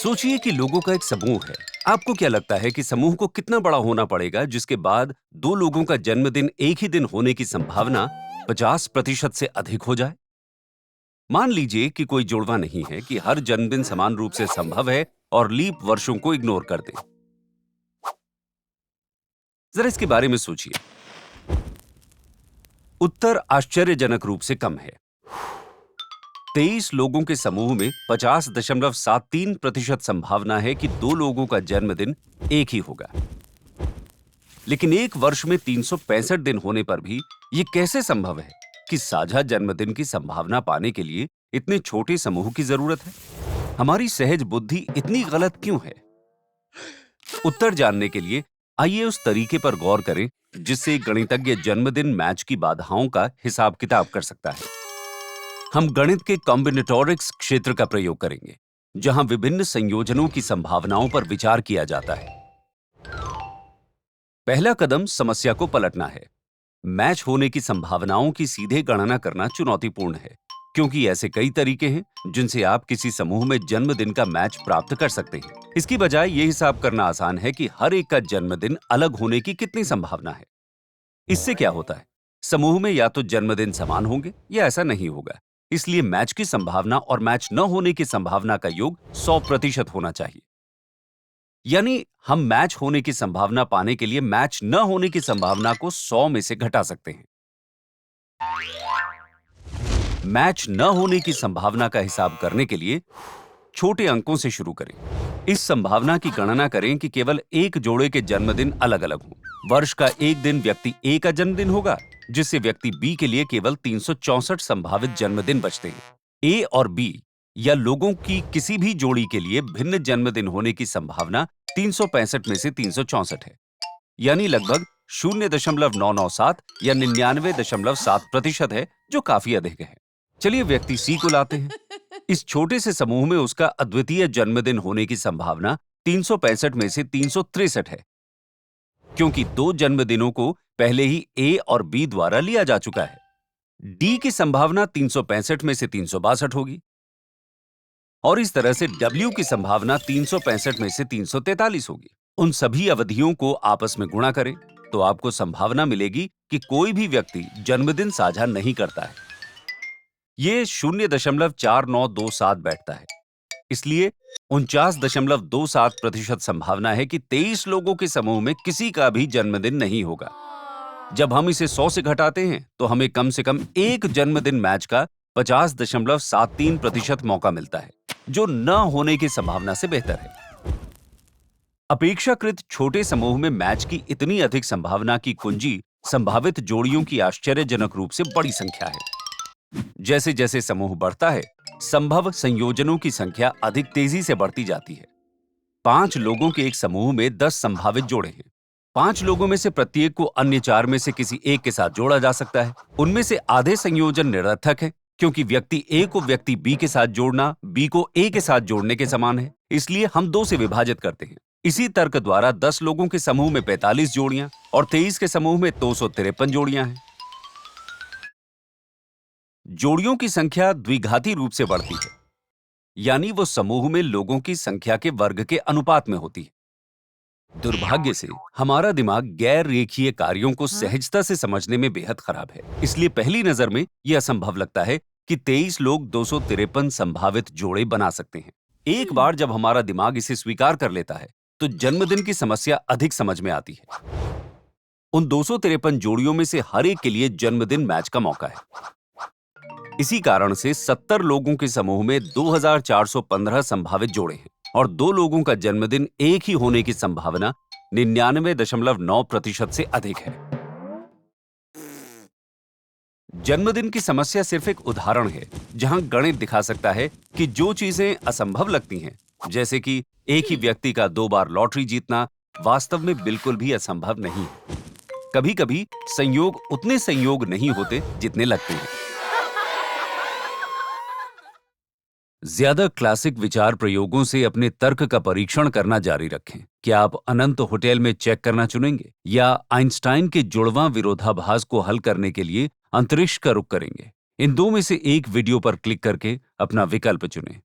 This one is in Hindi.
सोचिए कि लोगों का एक समूह है। आपको क्या लगता है कि समूह को कितना बड़ा होना पड़ेगा जिसके बाद दो लोगों का जन्मदिन एक ही दिन होने की संभावना 50% से अधिक हो जाए? मान लीजिए कि कोई जुड़वा नहीं है कि हर जन्मदिन समान रूप से संभव है और लीप वर्षों को इग्नोर कर दें। जरा इसके बारे में सोचिए। उत्तर आश्चर्यजनक रूप से कम है। 23 लोगों के समूह में 50.73% संभावना है कि दो लोगों का जन्मदिन एक ही होगा। लेकिन एक वर्ष में 365 दिन होने पर भी यह कैसे संभव है कि साझा जन्मदिन की संभावना पाने के लिए इतने छोटे समूह की जरूरत है? हमारी सहज बुद्धि इतनी गलत क्यों है? उत्तर जानने के लिए आइए उस तरीके पर गौर करें जिससे एक गणितज्ञ जन्मदिन मैच की बाधाओं का हिसाब किताब कर सकता है। हम गणित के कॉम्बिनेटोरिक्स क्षेत्र का प्रयोग करेंगे, जहां विभिन्न संयोजनों की संभावनाओं पर विचार किया जाता है। पहला कदम समस्या को पलटना है। मैच होने की संभावनाओं की सीधे गणना करना चुनौतीपूर्ण है, क्योंकि ऐसे कई तरीके हैं जिनसे आप किसी समूह में जन्मदिन का मैच प्राप्त कर सकते हैं। इसकी बजाय यह हिसाब करना आसान है कि हर एक का जन्मदिन अलग होने की कितनी संभावना है। इससे क्या होता है, समूह में या तो जन्मदिन समान होंगे या ऐसा नहीं होगा। इसलिए मैच की संभावना और मैच न होने की संभावना का योग 100% होना चाहिए। यानी हम मैच होने की संभावना पाने के लिए मैच न होने की संभावना को 100 में से घटा सकते हैं। मैच न होने की संभावना का हिसाब करने के लिए छोटे अंकों से शुरू करें। इस संभावना की गणना करें कि केवल एक जोड़े के जन्मदिन अलग अलग हों। वर्ष का एक दिन व्यक्ति ए का जन्मदिन होगा, जिससे व्यक्ति बी के लिए केवल 364 संभावित जन्मदिन बचते हैं। ए और बी या लोगों की किसी भी जोड़ी के लिए भिन्न जन्मदिन होने की संभावना 365 में से 364 है, यानी लगभग 0.997 या 99.7% है, जो काफी अधिक है। चलिए व्यक्ति सी को लाते हैं। इस छोटे से समूह में उसका अद्वितीय जन्मदिन होने की संभावना 365 में से 363 है, क्योंकि दो जन्मदिनों को पहले ही ए और बी द्वारा लिया जा चुका है। डी की संभावना 365 में से 362 होगी और इस तरह से डब्ल्यू की संभावना 365 में से 343 होगी। उन सभी अवधियों को आपस में गुणा करें तो आपको संभावना मिलेगी कि कोई भी व्यक्ति जन्मदिन साझा नहीं करता है। ये 0.4927 बैठता है। इसलिए 49.27% संभावना है कि 23 लोगों के समूह में किसी का भी जन्मदिन नहीं होगा। जब हम इसे 100 से घटाते हैं तो हमें कम से कम एक जन्मदिन मैच का 50.73% मौका मिलता है, जो न होने की संभावना से बेहतर है। अपेक्षाकृत छोटे समूह में मैच की इतनी अधिक संभावना की कुंजी संभावित जोड़ियों की आश्चर्यजनक रूप से बड़ी संख्या है। जैसे जैसे समूह बढ़ता है, संभव संयोजनों की संख्या अधिक तेजी से बढ़ती जाती है। 5 लोगों के एक समूह में 10 संभावित जोड़े हैं। 5 लोगों में से प्रत्येक को अन्य 4 में से किसी एक के साथ जोड़ा जा सकता है। उनमें से आधे संयोजन निरर्थक है, क्योंकि व्यक्ति ए को व्यक्ति बी के साथ जोड़ना बी को ए के साथ जोड़ने के समान है। इसलिए हम 2 से विभाजित करते हैं। इसी तर्क द्वारा 10 लोगों के समूह में 45 जोड़ियां और 23 के समूह में 253 जोड़ियां हैं। जोड़ियों की संख्या द्विघाती रूप से बढ़ती है, यानी वो समूह में लोगों की संख्या के वर्ग के अनुपात में होती है। दुर्भाग्य से हमारा दिमाग गैर रेखीय कार्यों को सहजता से समझने में बेहद खराब है। इसलिए पहली नजर में यह असंभव लगता है कि 23 लोग 253 संभावित जोड़े बना सकते हैं। एक बार जब हमारा दिमाग इसे स्वीकार कर लेता है तो जन्मदिन की समस्या अधिक समझ में आती है। उन 253 जोड़ियों में से हर एक के लिए जन्मदिन मैच का मौका है। इसी कारण से 70 लोगों के समूह में 2415 संभावित जोड़े हैं और 2 लोगों का जन्मदिन एक ही होने की संभावना 99.9% से अधिक है। जन्मदिन की समस्या सिर्फ एक उदाहरण है जहां गणित दिखा सकता है कि जो चीजें असंभव लगती हैं, जैसे कि एक ही व्यक्ति का 2 बार लॉटरी जीतना, वास्तव में बिल्कुल भी असंभव नहीं है। कभी-कभी संयोग उतने संयोग नहीं होते जितने लगते हैं। ज्यादा क्लासिक विचार प्रयोगों से अपने तर्क का परीक्षण करना जारी रखें। क्या आप अनंत होटल में चेक करना चुनेंगे या आइंस्टाइन के जुड़वां विरोधाभास को हल करने के लिए अंतरिक्ष का रुख करेंगे? इन 2 में से एक वीडियो पर क्लिक करके अपना विकल्प चुनें।